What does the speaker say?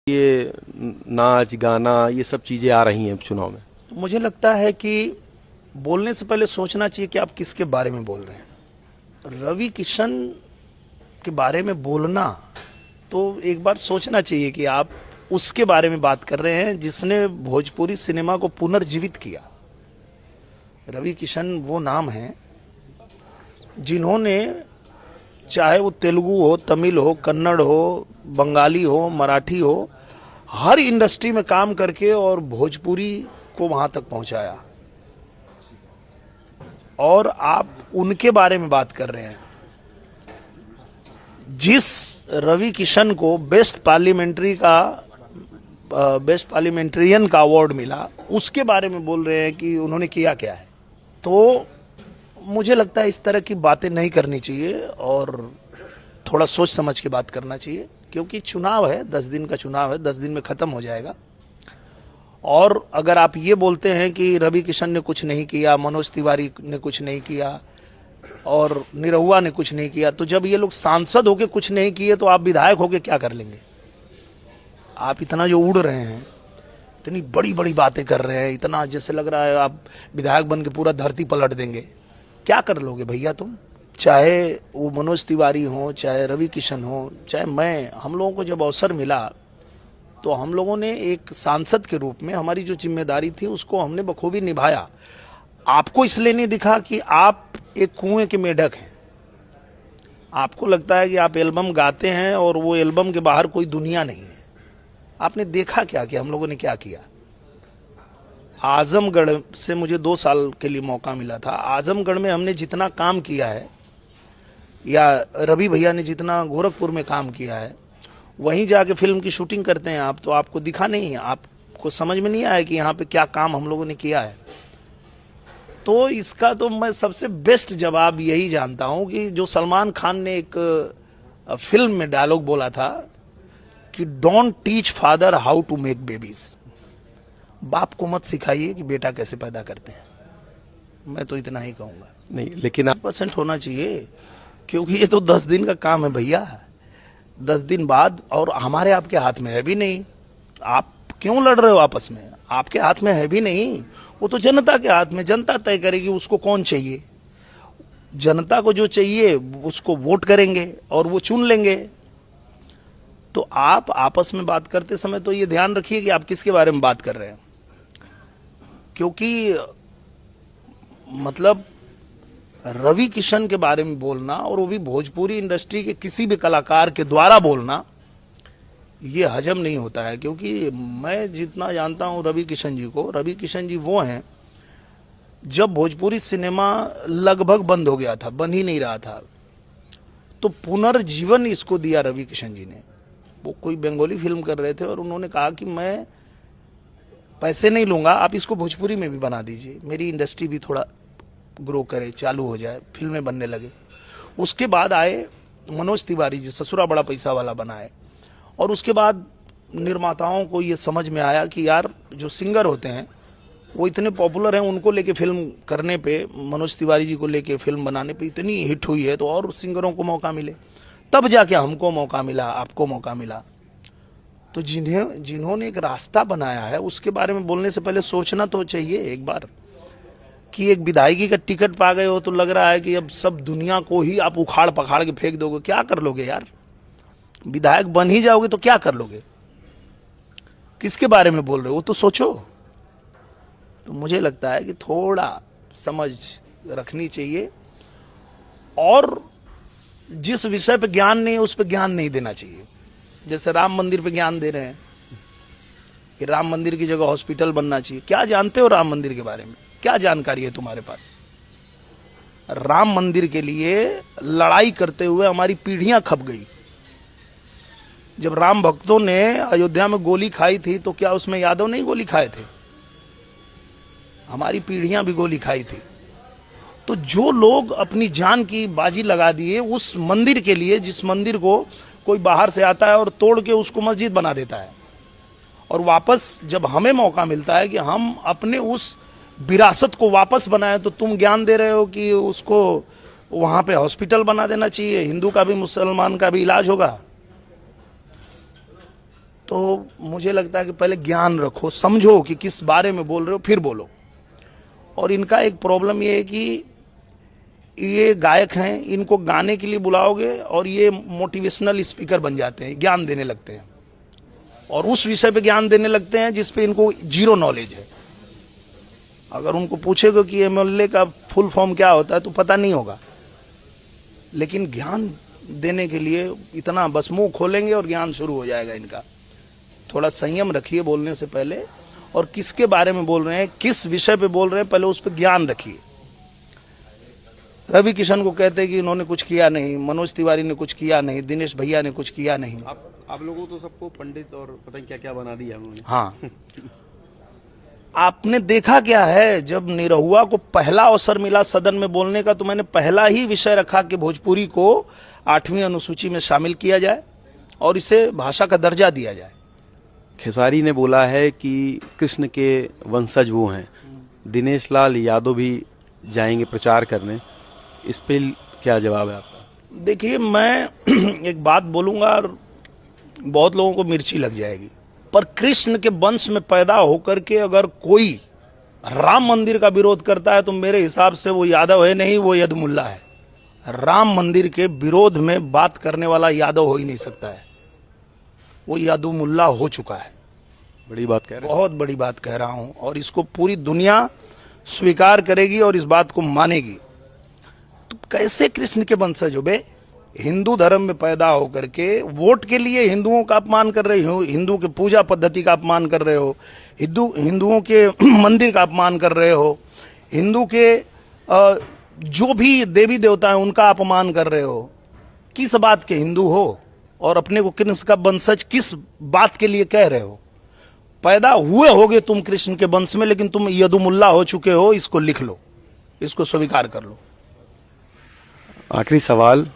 ये नाच गाना ये सब चीजें आ रही हैं चुनाव में। मुझे लगता है कि बोलने से पहले सोचना चाहिए कि आप किसके बारे में बोल रहे हैं। रवि किशन के बारे में बोलना तो एक बार सोचना चाहिए कि आप उसके बारे में बात कर रहे हैं जिसने भोजपुरी सिनेमा को पुनर्जीवित किया। रवि किशन वो नाम है जिन्होंने, चाहे वो तेलुगु हो, तमिल हो, कन्नड़ हो, बंगाली हो, मराठी हो, हर इंडस्ट्री में काम करके और भोजपुरी को वहां तक पहुंचाया। और आप उनके बारे में बात कर रहे हैं। जिस रवि किशन को बेस्ट पार्लियामेंट्रियन का अवार्ड मिला, उसके बारे में बोल रहे हैं कि उन्होंने किया क्या है। तो मुझे लगता है इस तरह की बातें नहीं करनी चाहिए और थोड़ा सोच समझ के बात करना चाहिए, क्योंकि चुनाव है, 10 दिन का चुनाव है, 10 दिन में खत्म हो जाएगा। और अगर आप ये बोलते हैं कि रवि किशन ने कुछ नहीं किया, मनोज तिवारी ने कुछ नहीं किया और निरहुआ ने कुछ नहीं किया, तो जब ये लोग सांसद होके कुछ नहीं किए तो आप विधायक होके क्या कर लेंगे। आप इतना जो उड़ रहे हैं, इतनी बड़ी बड़ी बातें कर रहे हैं, इतना जैसे लग रहा है आप विधायक बन के पूरा धरती पलट देंगे। क्या कर लोगे भैया तुम। चाहे वो मनोज तिवारी हो, चाहे रवि किशन हो, चाहे मैं, हम लोगों को जब अवसर मिला तो हम लोगों ने एक सांसद के रूप में हमारी जो जिम्मेदारी थी उसको हमने बखूबी निभाया। आपको इसलिए नहीं दिखा कि आप एक कुएं के मेढक हैं। आपको लगता है कि आप एल्बम गाते हैं और वो एल्बम के बाहर कोई दुनिया नहीं है। आपने देखा क्या कि हम लोगों ने क्या किया। आजमगढ़ से मुझे 2 साल के लिए मौका मिला था। आजमगढ़ में हमने जितना काम किया है, या रवि भैया ने जितना गोरखपुर में काम किया है, वहीं जाके फिल्म की शूटिंग करते हैं आप, तो आपको दिखा नहीं है, आपको समझ में नहीं आया कि यहाँ पे क्या काम हम लोगों ने किया है। तो इसका तो मैं सबसे बेस्ट जवाब यही जानता हूँ कि जो सलमान खान ने एक फिल्म में डायलॉग बोला था कि don't teach father how to make babies. बाप को मत सिखाइए कि बेटा कैसे पैदा करते हैं। मैं तो इतना ही कहूँगा। नहीं, लेकिन 100% होना चाहिए, क्योंकि ये तो 10 दिन का काम है भैया। 10 दिन बाद, और हमारे आपके हाथ में है भी नहीं। आप क्यों लड़ रहे हो आपस में। आपके हाथ में है भी नहीं, वो तो जनता के हाथ में। जनता तय करेगी उसको कौन चाहिए। जनता को जो चाहिए उसको वोट करेंगे और वो चुन लेंगे। तो आप आपस में बात करते समय तो ये ध्यान रखिए कि आप किसके बारे में बात कर रहे हैं, क्योंकि मतलब रवि किशन के बारे में बोलना, और वो भी भोजपुरी इंडस्ट्री के किसी भी कलाकार के द्वारा बोलना, ये हजम नहीं होता है। क्योंकि मैं जितना जानता हूं रवि किशन जी को, रवि किशन जी वो हैं, जब भोजपुरी सिनेमा लगभग बंद हो गया था, बन ही नहीं रहा था, तो पुनर्जीवन इसको दिया रवि किशन जी ने। वो कोई बंगाली फिल्म कर रहे थे और उन्होंने कहा कि मैं पैसे नहीं लूंगा, आप इसको भोजपुरी में भी बना दीजिए, मेरी इंडस्ट्री भी थोड़ा ग्रो करे, चालू हो जाए, फिल्में बनने लगे। उसके बाद आए मनोज तिवारी जी, ससुरा बड़ा पैसा वाला बनाए। और उसके बाद निर्माताओं को ये समझ में आया कि यार जो सिंगर होते हैं वो इतने पॉपुलर हैं, उनको लेके फिल्म करने पे, मनोज तिवारी जी को लेके फिल्म बनाने पे इतनी हिट हुई है, तो और सिंगरों को मौका मिले। तब जाके हमको मौका मिला, आपको मौका मिला। तो जिन्होंने एक रास्ता बनाया है उसके बारे में बोलने से पहले सोचना तो चाहिए एक बार, कि एक विधायकी का टिकट पा गए हो तो लग रहा है कि अब सब दुनिया को ही आप उखाड़ पखाड़ के फेंक दोगे। क्या कर लोगे यार। विधायक बन ही जाओगे तो क्या कर लोगे। किसके बारे में बोल रहे हो वो तो सोचो। तो मुझे लगता है कि थोड़ा समझ रखनी चाहिए, और जिस विषय पे ज्ञान नहीं है उस पे ज्ञान नहीं देना चाहिए। जैसे राम मंदिर पे ज्ञान दे रहे हैं कि राम मंदिर की जगह हॉस्पिटल बनना चाहिए। क्या जानते हो राम मंदिर के बारे में, क्या जानकारी है तुम्हारे पास। राम मंदिर के लिए लड़ाई करते हुए हमारी पीढ़ियां खप गई। जब राम भक्तों ने अयोध्या में गोली खाई थी तो क्या उसमें यादव नहीं गोली खाए थे। हमारी पीढ़ियां भी गोली खाई थी। तो जो लोग अपनी जान की बाजी लगा दिए उस मंदिर के लिए, जिस मंदिर को कोई बाहर से आता है और तोड़ के उसको मस्जिद बना देता है, और वापस जब हमें मौका मिलता है कि हम अपने उस विरासत को वापस बनाए, तो तुम ज्ञान दे रहे हो कि उसको वहां पे हॉस्पिटल बना देना चाहिए, हिंदू का भी मुसलमान का भी इलाज होगा। तो मुझे लगता है कि पहले ज्ञान रखो, समझो कि किस बारे में बोल रहे हो, फिर बोलो। और इनका एक प्रॉब्लम ये है कि ये गायक हैं, इनको गाने के लिए बुलाओगे और ये मोटिवेशनल स्पीकर बन जाते हैं, ज्ञान देने लगते हैं और उस विषय पे ज्ञान देने लगते हैं जिस पे इनको जीरो नॉलेज है। अगर उनको पूछेगा कि एमएलए का फुल फॉर्म क्या होता है तो पता नहीं होगा, लेकिन ज्ञान देने के लिए इतना बस मुंह खोलेंगे और ज्ञान शुरू हो जाएगा इनका। थोड़ा संयम रखिए बोलने से पहले, और किसके बारे में बोल रहे हैं, किस विषय पे बोल रहे हैं, पहले उस पर ज्ञान रखिए। रवि किशन को कहते हैं कि इन्होंने कुछ किया नहीं, मनोज तिवारी ने कुछ किया नहीं, दिनेश भैया ने कुछ किया नहीं। आप लोगों तो सबको पंडित और पता नहीं क्या क्या बना दिया उन्होंने। हाँ, आपने देखा क्या है, जब निरहुआ को पहला अवसर मिला सदन में बोलने का तो मैंने पहला ही विषय रखा कि भोजपुरी को 8वीं अनुसूची में शामिल किया जाए और इसे भाषा का दर्जा दिया जाए। खेसारी ने बोला है कि कृष्ण के वंशज वो हैं, दिनेश लाल यादव भी जाएंगे प्रचार करने, इस पे क्या जवाब है आपका? देखिए, मैं एक बात बोलूंगा और बहुत लोगों को मिर्ची लग जाएगी, पर कृष्ण के वंश में पैदा होकर के अगर कोई राम मंदिर का विरोध करता है तो मेरे हिसाब से वो यादव है नहीं, वो यदमुल्ला है। राम मंदिर के विरोध में बात करने वाला यादव हो ही नहीं सकता है, वो यादवमुल्ला हो चुका है। बड़ी बात कह रहे हैं। बहुत बड़ी बात कह रहा हूं और इसको पूरी दुनिया स्वीकार करेगी और इस बात को मानेगी। तो कैसे कृष्ण के वंशज हो बे? हिंदू धर्म में पैदा होकर के वोट के लिए हिंदुओं का अपमान कर रहे हो, हिंदू के पूजा पद्धति का अपमान कर रहे हो, हिंदुओं के मंदिर का अपमान कर रहे हो, हिंदू के जो भी देवी देवता हैं उनका अपमान कर रहे हो। किस बात के हिंदू हो और अपने को कृष्ण का वंशज किस बात के लिए कह रहे हो? पैदा हुए होगे तुम कृष्ण के वंश में, लेकिन तुम यदुमुल्ला हो चुके हो। इसको लिख लो, इसको स्वीकार कर लो। आखिरी सवाल,